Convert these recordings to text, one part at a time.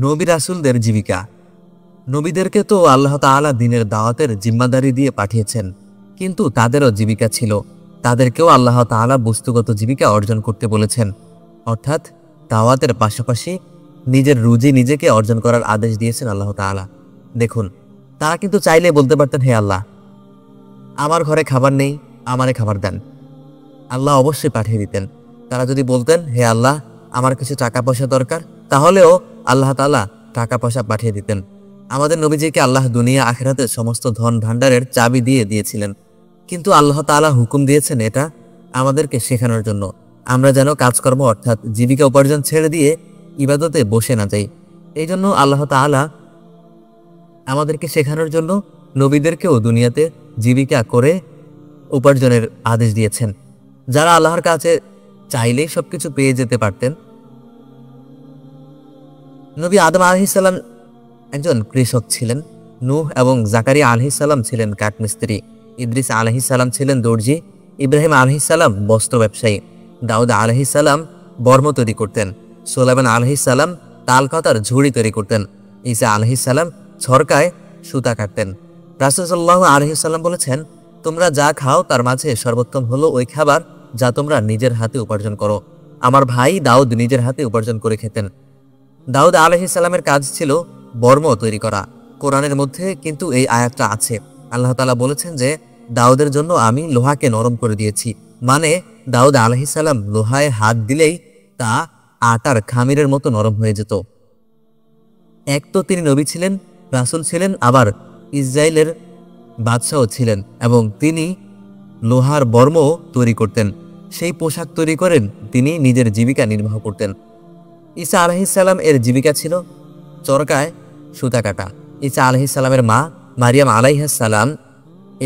নবী রাসূলদের জীবিকা। নবীদেরকে তো আল্লাহ তাআলা দ্বীনের দাওয়াতের জিম্মাদারি দিয়ে পাঠিয়েছেন, কিন্তু তাদেরও জীবিকা ছিল। তাদেরকেও আল্লাহ তাআলা বস্তুগত জীবিকা অর্জন করতে বলেছেন, অর্থাৎ দাওয়াতের পাশাপাশি নিজের রুজি নিজেকে অর্জন করার আদেশ দিয়েছেন আল্লাহ তাআলা। দেখুন, তারা কিন্তু চাইলে বলতে পারতেন, হে আল্লাহ, আমার ঘরে খাবার নেই, আমারে খাবার দেন। আল্লাহ অবশ্যই পাঠিয়ে দিতেন। তারা যদি বলতেন, হে আল্লাহ, আমার কিছু টাকা পয়সা দরকার, তাহলেও আল্লাহ তাআলা টাকা পয়সা পাঠিয়ে দিতেন। আমাদের নবীজিকে আল্লাহ দুনিয়া আখিরাতের সমস্ত ধন ভাণ্ডারের চাবি দিয়ে দিয়েছিলেন, কিন্তু আল্লাহ তাআলা হুকুম দিয়েছেন এটা আমাদেরকে শেখানোর জন্য, আমরা যেন কাজকর্ম অর্থাৎ জীবিকা উপার্জন ছেড়ে দিয়ে ইবাদতে বসে না যাই। এই জন্য আল্লাহ তাআলা আমাদেরকে শেখানোর জন্য নবীদেরকেও দুনিয়াতে জীবিকা করে উপার্জনের আদেশ দিয়েছেন। যারা আল্লাহর কাছে চাইলেই সবকিছু পেয়ে যেতে পারতেন। নবী আদম আলাইহিস সালাম একজন কৃষক ছিলেন, নূহ এবং জাকারিয়া আলাইহিস সালাম ছিলেন কাঠমিস্ত্রি, ইদ্রিস আলাইহিস সালাম ছিলেন দর্জি, ইব্রাহিম আলাইহিস সালাম বস্ত্র ব্যবসায়ী, দাউদ আলাইহিস সালাম বর্ম তৈরি করতেন, সুলাইমান আলাইহিস সালাম তালকাতার ঝুড়ি তৈরি করতেন, ঈসা আলাইহিস সালাম ঝরকায় সুতা কাটতেন। রাসূল সাল্লাল্লাহু আলাইহি সাল্লাম বলেছেন, তোমরা যা খাও তার মাঝে সর্বোত্তম হলো ওই খাবার যা তোমরা নিজের হাতে উপার্জন করো। আমার ভাই দাউদ নিজের হাতে উপার্জন করে খেতেন। দাউদ আলাইহিস সালামের কাজ ছিল বর্ম তৈরি করা। কোরআনের মধ্যে কিন্তু এই আয়াতটা আছে। আল্লাহ তাআলা বলেছেন যে দাউদের জন্য আমি লোহাকে নরম করে দিয়েছি, মানে দাউদ আলাইহিস সালাম লোহায় হাত দিলেই তা আটার খামিরের মতো নরম হয়ে যেত। এক তো তিনি নবী ছিলেন, রাসূল ছিলেন, আবার ইসরায়েলের বাদশাহ ছিলেন, এবং তিনি লোহার বর্ম তৈরি করতেন। সেই পোশাক তৈরি করেন তিনি নিজের জীবিকা নির্বাহ করতেন। ঈসা আলাইহিস সালাম এর জীবিকা ছিল চরকায় সুতা কাটা। ঈসা আলাইহিস সালামের মা মারিয়াম আলাইহিস সালাম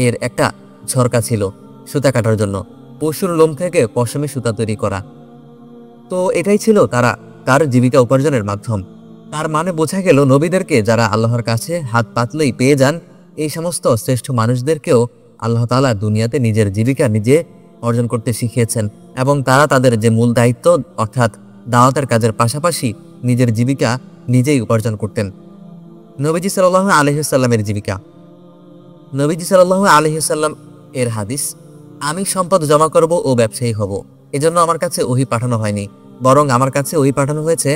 এর একটা ঝরকা ছিল সুতা কাটার জন্য, পশুর লোম থেকে পশমে সুতা তৈরি করা। তো এটাই ছিল তার জীবিকা উপার্জনের মাধ্যম। তার মানে বোঝা গেল নবীদেরকে যারা আল্লাহর কাছে হাত পাতলেই পেয়ে যান, এই সমস্ত শ্রেষ্ঠ মানুষদেরকেও আল্লাহ তাআলা দুনিয়াতে নিজের জীবিকা নিজে অর্জন করতে শিখিয়েছেন, এবং তারা তাদের যে মূল দায়িত্ব অর্থাৎ দাওয়াতের কাজের পাশাপাশি নিজের জীবিকা নিজেই উপার্জন করতেন। নবীজি সাল্লাল্লাহু আলাইহি ওয়াসাল্লামের জীবিকা। নবীজি সাল্লাল্লাহু আলাইহি ওয়াসাল্লাম এর হাদিস, আমি সম্পদ জমা করব ও ব্যবসায়ী হব, এজন্য আমার কাছে ওহী পাঠানো হয়নি, বরং আমার কাছে ওহী পাঠানো হয়েছে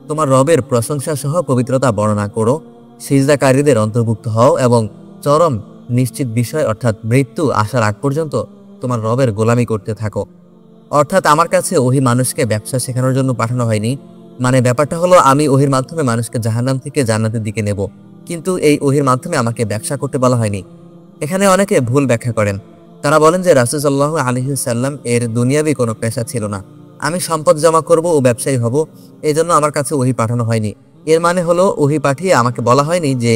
তোমার রবের প্রশংসা সহ পবিত্রতা বর্ণনা করো, সিজদাকারীদের অন্তর্ভুক্ত হও এবং চরম নিশ্চিত বিষয় অর্থাৎ মৃত্যু আসার আগ পর্যন্ত তোমার রবের গোলামি করতে থাকো। অর্থাৎ আমার কাছে ওহী মানুষকে ব্যবসা শেখানোর জন্য পাঠানো হয়নি, মানে ব্যাপারটা হলো আমি ওহীর মাধ্যমে মানুষকে জাহান্নাম থেকে জান্নাতের দিকে নেব, কিন্তু এই ওহীর মাধ্যমে আমাকে ব্যবসা করতে বলা হয়নি। এখানে অনেকে ভুল ব্যাখ্যা করেন। তারা বলেন যে রাসূল সাল্লাল্লাহু আলাইহি ওয়াসাল্লাম এর দুনিয়াবি কোনো পেশা ছিল না, আমি সম্পদ জমা করব ও ব্যবসায়ী হব, এই জন্য আমার কাছে ওহী পাঠানো হয়নি। এর মানে হলো ওহী পাঠিয়ে আমাকে বলা হয়নি যে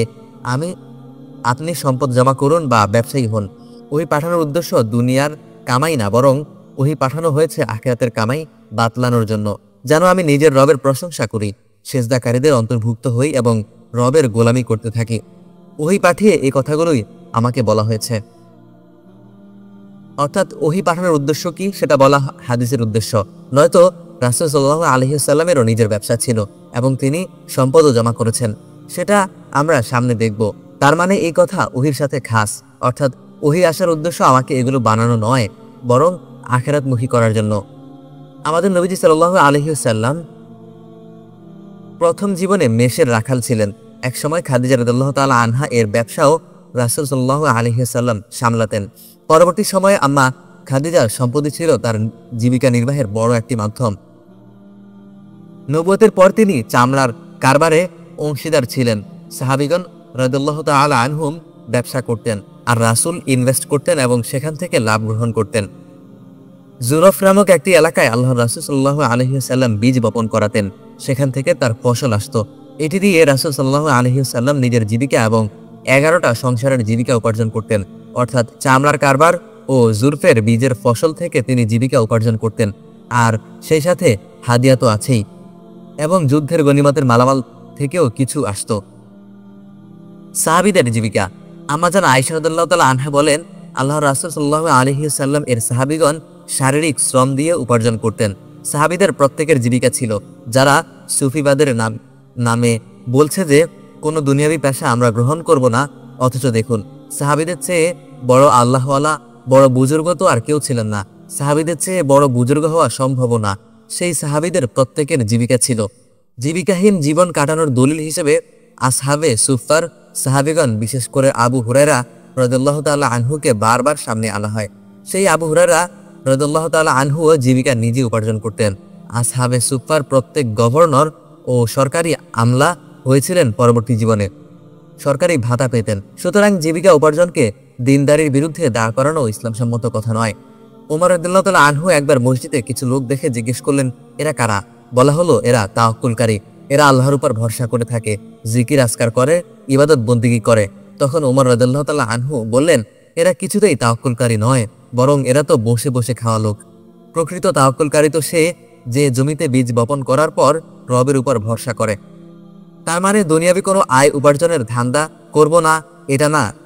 আপনি সম্পদ জমা করুন বা ব্যবসায়ী হন। ওহী পাঠানোর উদ্দেশ্য দুনিয়ার কামাই না, বরং ওহী পাঠানো হয়েছে আখিরাতের কামাই বাতলানোর জন্য, যেন আমি নিজের রবের প্রশংসা করি, সেজদাকারীদের অন্তর্ভুক্ত হই এবং রবের গোলামি করতে থাকি। ওহী পাঠিয়ে এই কথাগুলোই আমাকে বলা হয়েছে। অর্থাৎ ওহী পাঠানোর উদ্দেশ্য কি সেটা বলা হাদিসের উদ্দেশ্য, নয়তো রাসূল সাল্লাল্লাহু আলাইহি ওয়াসাল্লামেরও নিজের ব্যবসা ছিল এবং তিনি সম্পদও জমা করেছেন, সেটা আমরা সামনে দেখব। তার মানে এই কথা ওহীর সাথে খাস, অর্থাৎ ওহী আসার উদ্দেশ্য আমাকে এগুলো বানানো নয়, বরং আখিরাতমুখী করার জন্য। আমাদের নবীজি সাল্লাল্লাহু আলাইহি ওয়াসাল্লাম প্রথম জীবনে মেষের রাখাল ছিলেন। একসময় খাদিজা রাদিয়াল্লাহু তাআলা আনহা এর ব্যবসাও রাসূল সাল্লাল্লাহু আলাইহি ওয়াসাল্লাম সামলাতেন। পরবর্তী সময়ে আম্মা খাদিজার সম্পত্তি ছিল তার জীবিকা নির্বাহের বড় একটি মাধ্যম। নবুয়তের পর তিনি চামড়ার কারবারে অংশীদার ছিলেন। সাহাবীগণ রাদিয়াল্লাহু তাআলা আনহুম ব্যবসা করতেন, আর রাসূল ইনভেস্ট করতেন এবং সেখান থেকে লাভ গ্রহণ করতেন। জুরফ নামক একটি এলাকায় আল্লাহর রাসূল সাল্লাল্লাহু আলাইহি ওয়াসাল্লাম বীজ বপন করাতেন, সেখান থেকে তার ফসল আসতো। এটি দিয়ে রাসূল সাল্লাল্লাহু আলাইহি ওয়াসাল্লাম নিজের জীবিকা এবং 11টা সংসারের জীবিকা উপার্জন করতেন। অর্থাৎ চামড়ার কারবার ও জুরফের বীজের ফসল থেকে তিনি জীবিকা উপার্জন করতেন, আর সেই সাথে হাদিয়া তো আছেই, এবং যুদ্ধের গনিমতের মালামাল থেকেও কিছু আসতো। সাহাবীদের জীবিকা। আম্মা জান আয়েশা রাদিয়াল্লাহু তাআলা আনহা বলেন, আল্লাহর রাসূল সাল্লাল্লাহু আলাইহি ওয়াসাল্লাম এর সাহাবীগণ শারীরিক শ্রম দিয়ে উপার্জন করতেন। সাহাবীদের প্রত্যেকের জীবিকা ছিল। যারা সুফিবাদের নামে বলছে যে কোনো দুনিয়াবি পেশা আমরা গ্রহণ করব না, অথচ দেখুন সাহাবীদের চেয়ে বড় আল্লাহওয়ালা, বড় বুজুর্গ তো আর কেউ ছিলেন না। সাহাবীদের চেয়ে বড় বুজুর্গ হওয়া সম্ভব না। সেই সাহাবীদের প্রত্যেকের জীবিকা ছিল। জীবিকাহীন জীবন কাটানোর দলিল হিসেবে আসহাবে সুফার সাহাবীগণ, বিশেষ করে আবু হুরায়রা রাদিয়াল্লাহু তাআলা আনহুকে বারবার সামনে আনা হয়। সেই আবু হুরায়রা রাদিয়াল্লাহু তাআলা আনহুও জীবিকা নিজে উপার্জন করতেন। আসহাবে সুফার প্রত্যেক গভর্নর ও সরকারি আমলা হয়েছিলেন পরবর্তী জীবনে, সরকারি ভাতা পেতেন। সুতরাং জীবিকা উপার্জনকে দিনদারির বিরুদ্ধে দাঁড় করানো ইসলামসম্মত কথা নয়। ওমর রাদিয়াল্লাহু তাআলা আনহু একবার মসজিদে কিছু লোক দেখে জিজ্ঞেস করলেন, এরা কারা? বলা হলো, এরা তাওয়াক্কুলকারী, এরা আল্লাহর উপর ভরসা করে থাকে, জিকির আজকার করে, ইবাদত বন্দিগি করে। তখন ওমর রাদিয়াল্লাহু তাআলা আনহু বললেন, এরা কিছুতেই তাওয়াক্কুলকারী নয়, বরং এরা তো বসে বসে খাওয়া লোক। প্রকৃত তাওয়াক্কুলকারী তো সে যে জমিতে বীজ বপন করার পর রবের উপর ভরসা করে। তার মানে দুনিয়াবি কোনো আয় উপার্জনের ধান্দা করব না,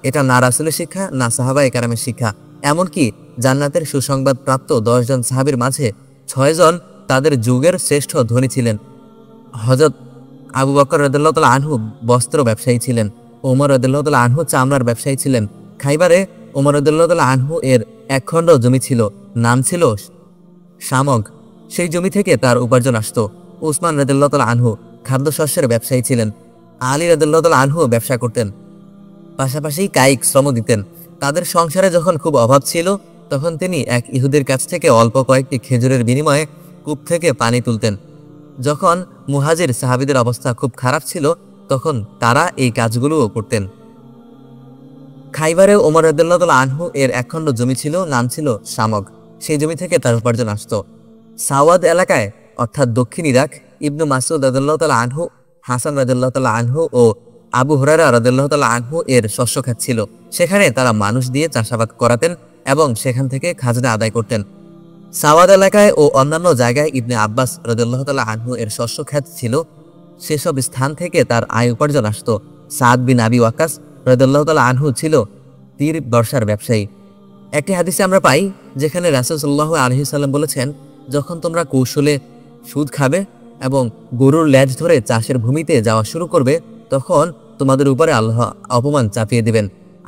এটা না রাসূলের শিক্ষা, না সাহাবায়ে কেরামের শিক্ষা। এমনকি জান্নাতের সুসংবাদ প্রাপ্ত 10 জন সাহাবীর মাঝে 6 জন তাদের যুগের শ্রেষ্ঠ ধনী ছিলেন। হযরত আবু বকর রাদিয়াল্লাহু তাআলা আনহু বস্ত্র ব্যবসায়ী ছিলেন, ওমর রাদিয়াল্লাহু তাআলা আনহু চামড়ার ব্যবসায়ী ছিলেন। খাইবারে ওমর রাদিয়াল্লাহু তাআলা আনহু এর এক খণ্ড জমি ছিল, নাম ছিল শামগ। সেই জমি থেকে তার উপার্জন আসতো। উসমান রাদিয়াল্লাহু তাআলা আনহু খাদ্যশস্যের ব্যবসায়ী ছিলেন। আলী রাদিয়াল্লাহু তাআলা আনহু ব্যবসা করতেন, পাশাপাশি কায়িক শ্রম দিতেন। তাদের সংসারে যখন খুব অভাব ছিল, তখন তিনি এক ইহুদির কাছ থেকে অল্প কয়েকটি খেজুরের বিনিময়ে কূপ থেকে পানি তুলতেন। যখন মুহাজির সাহাবীদের অবস্থা খুব খারাপ ছিল, তখন তারা এই কাজগুলোও করতেন। খাইবারে ওমর রাদিয়াল্লাহু তাআলা আনহু এর একখণ্ড জমি ছিল, নাম ছিল শামগ। সেই জমি থেকে তার উপার্জন আসতো। সাওয়াদ এলাকায়, অর্থাৎ দক্ষিণ ইরাক, ইবনু মাসউদ রাদিয়াল্লাহু তাআলা আনহু, হাসান রাদিয়াল্লাহু তাআলা আনহু ও আবু হুরায়রা রাদিয়াল্লাহু তাআলা আনহু এর শস্য খাত ছিল। সেখানে তারা মানুষ দিয়ে চাষাবাদ করাতেন এবং সেখান থেকে খাজনা আদায় করতেন। সাওয়াদ এলাকায় ও অন্যান্য জায়গায় ইবনে আব্বাস রাদিয়াল্লাহু তাআলা আনহু এর শস্য খাত ছিল। সেসব স্থান থেকে তার আয় উপার্জন আসতো। সাদ বিন আবি ওয়াক্কাস রাদিয়াল্লাহু তাআলা আনহু ছিল তীর বর্ষার ব্যবসায়ী। একটি হাদিসে আমরা পাই, যেখানে রাসূল সাল্লাল্লাহু আলাইহি সাল্লাম বলেছেন, যখন তোমরা কৌশলে সুদ খাবে এবং গরুর লেজ ধরে চাষের ভূমিতে যাওয়া শুরু করবে, তখন তোমাদের উপরে আল্লাহ অপমান চাপিয়ে দেবেন।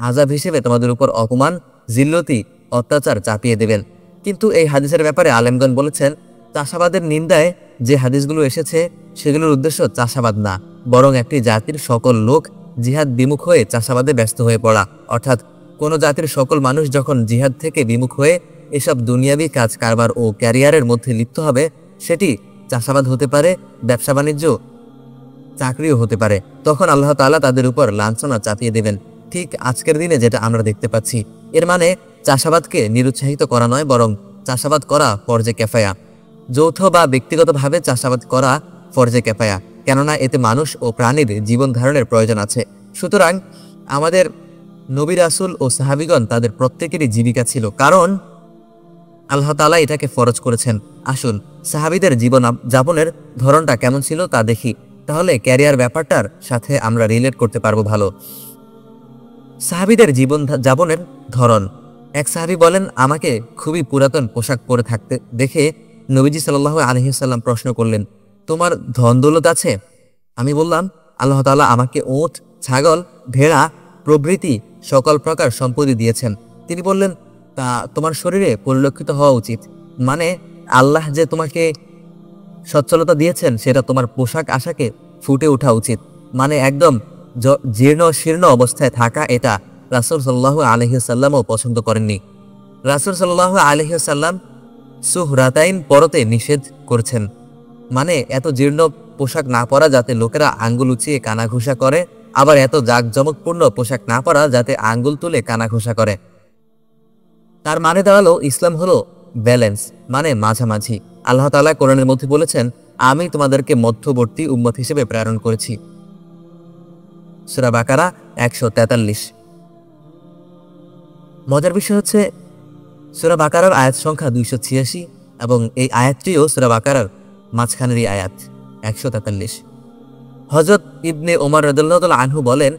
আযাব হিসেবে তোমাদের উপর অপমান, জিল্লতি, অত্যাচার চাপিয়ে দেবেন। কিন্তু এই হাদিসের ব্যাপারে আলেমগণ বলেছেন, চাষাবাদের নিন্দায় যে হাদিসগুলো এসেছে, সেগুলোর উদ্দেশ্য চাষাবাদ না, বরং একটি জাতির সকল লোক জিহাদ বিমুখ হয়ে চাষাবাদে ব্যস্ত হয়ে পড়া। অর্থাৎ কোনো জাতির সকল মানুষ যখন জিহাদ থেকে বিমুখ হয়ে এসব দুনিয়াবি কাজ কারবার ও ক্যারিয়ারের মধ্যে লিপ্ত হবে, সেটি চাষাবাদ হতে পারে, ব্যবসা বাণিজ্য, চাকরিও হতে পারে। তখন আল্লাহ তাআলা তাদের উপর লাঞ্ছনা চাপিয়ে দেবেন, ঠিক আজকের দিনে যেটা আমরা দেখতে পাচ্ছি। এর মানে চাষাবাদকে নিরুৎসাহিত করা নয়, বরং চাষাবাদ করা ফরজে কিফায়া। যৌথ বা ব্যক্তিগতভাবে চাষাবাদ করা ফরজে কিফায়া, কেননা এতে মানুষ ও প্রাণীর জীবন ধারণের প্রয়োজন আছে। সুতরাং আমাদের নবী রাসূল ও সাহাবীগণ তাদের প্রত্যেকেরই জীবিকা ছিল, কারণ আল্লাহ তাআলা এটাকে ফরজ করেছেন। আসুন সাহাবীদের জীবন যাপনের ধরনটা কেমন ছিল তা দেখি, তাহলে ক্যারিয়ার ব্যাপারটার সাথে আমরা রিলেট করতে পারবো ভালো। সাহাবীদের জীবন যাপনের ধরন। এক সাহাবী বলেন, আমাকে খুবই পুরাতন পোশাক পরে থাকতে দেখে নবীজি সাল্লাল্লাহু আলাইহি সাল্লাম প্রশ্ন করলেন, তোমার ধন দৌলত আছে? আমি বললাম, আল্লাহ তাআলা আমাকে উট, ছাগল, ভেড়া প্রভৃতি সকল প্রকার সম্পত্তি দিয়েছেন। তিনি বললেন, তা তোমার শরীরে পরিলক্ষিত হওয়া উচিত, মানে আল্লাহ যে তোমাকে সচ্ছলতা দিয়েছেন সেটা তোমার পোশাক আশাকে ফুটে ওঠা উচিত। মানে একদম জীর্ণ শীর্ণ অবস্থায় থাকা, এটা রাসূল সাল্লাল্লাহু আলাইহি সাল্লামও পছন্দ করেননি। রাসূল সাল্লাল্লাহু আলাইহি সাল্লাম সুহরাতাইন পরতে নিষেধ করেছেন, মানে এত জীর্ণ পোশাক না পরা যাতে লোকেরা আঙ্গুল উঁচিয়ে কানাঘুষা করে, আবার এত জাঁকজমকপূর্ণ পোশাক না পরা যাতে আঙ্গুল তুলে কানাঘুষা করে। তার মানে দাঁড়ালো, ইসলাম হলো ব্যালেন্স, মানে মাঝামাঝি। আল্লাহ তাআলা কোরআনের মধ্যে বলেছেন, আমি তোমাদেরকে মধ্যবর্তী উম্মত হিসেবে প্রেরণ করেছি। সূরা বাকারা 143। মজার বিষয় হচ্ছে, সূরা বাকারার আয়াত সংখ্যা 286 এবং এই আয়াতটিও সূরা বাকারার মাঝখানেরই আয়াত 143। হযরত ইবনে ওমর রাদিয়াল্লাহু তাআলা আনহু বলেন,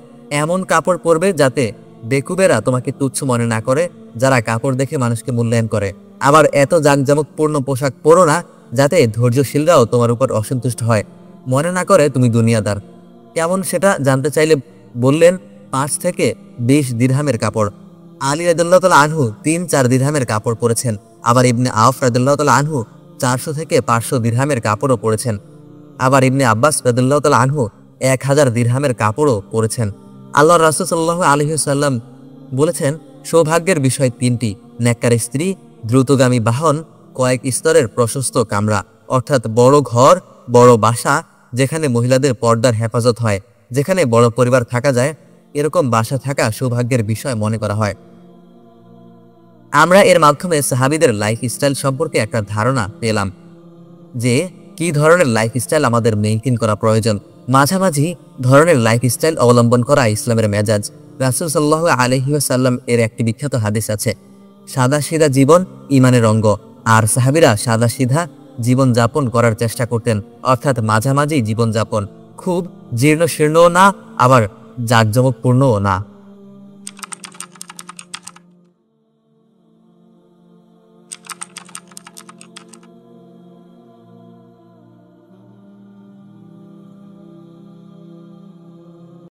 এমন কাপড় পরবে যাতে বেকুবেরা তোমাকে তুচ্ছ মনে না করে, যারা কাপড় দেখে মানুষকে মূল্যায়ন করে। আবার এত জাঁকজমকপূর্ণ পোশাক পরো না যাতে ধৈর্যশীলরাও তোমার উপর অসন্তুষ্ট হয়, মনে না করে তুমি দুনিয়াদার। কেমন সেটা জানতে চাইলে বললেন 5 থেকে 20 দিরহামের কাপড়। আলী রাদিয়াল্লাহু তাআলা আনহু 3-4 দিরহামের কাপড় পরেছেন। আবার ইবনে আওফ রাদিয়াল্লাহু তাআলা আনহু 400 থেকে 500 দিরহামের কাপড়ও পরেছেন। আবার ইবনে আব্বাস রাদিয়াল্লাহু তাআলা আনহু 1000 দিরহামের কাপড়ও পরেছেন। আল্লাহর রাসূল সাল্লাল্লাহু আলাইহি ওয়াসাল্লাম বলেছেন, সৌভাগ্যের বিষয় 3টি: নেককার স্ত্রী, দ্রুতগামী বাহন, কয়েক স্তরের প্রশস্ত কামরা, অর্থাৎ বড় ঘর, বড় বাসা, যেখানে মহিলাদের পর্দার হেফাজত হয়, যেখানে বড় পরিবার থাকা যায়, এরকম বাসা থাকা সৌভাগ্যের বিষয় মনে করা হয়। আমরা এর মাধ্যমে সাহাবীদের লাইফস্টাইল সম্পর্কে একটা ধারণা পেলাম যে কি ধরনের লাইফস্টাইল আমাদের মেইনটেইন করা প্রয়োজন। মাঝামাঝি ধরনের লাইফস্টাইল অবলম্বন করা ইসলামের মেজাজ। রাসূল সাল্লাল্লাহু আলাইহি ওয়াসাল্লাম এর একটি বিখ্যাত হাদিস আছে, সাদাসিধা জীবন ইমানের অঙ্গ। আর সাহাবীরা সাদাসিধা জীবন যাপন করার চেষ্টা করতেন, অর্থাৎ মাঝামাঝি জীবন যাপন, খুব জীর্ণ শীর্ণও না, আবার জাঁকজমকপূর্ণও না।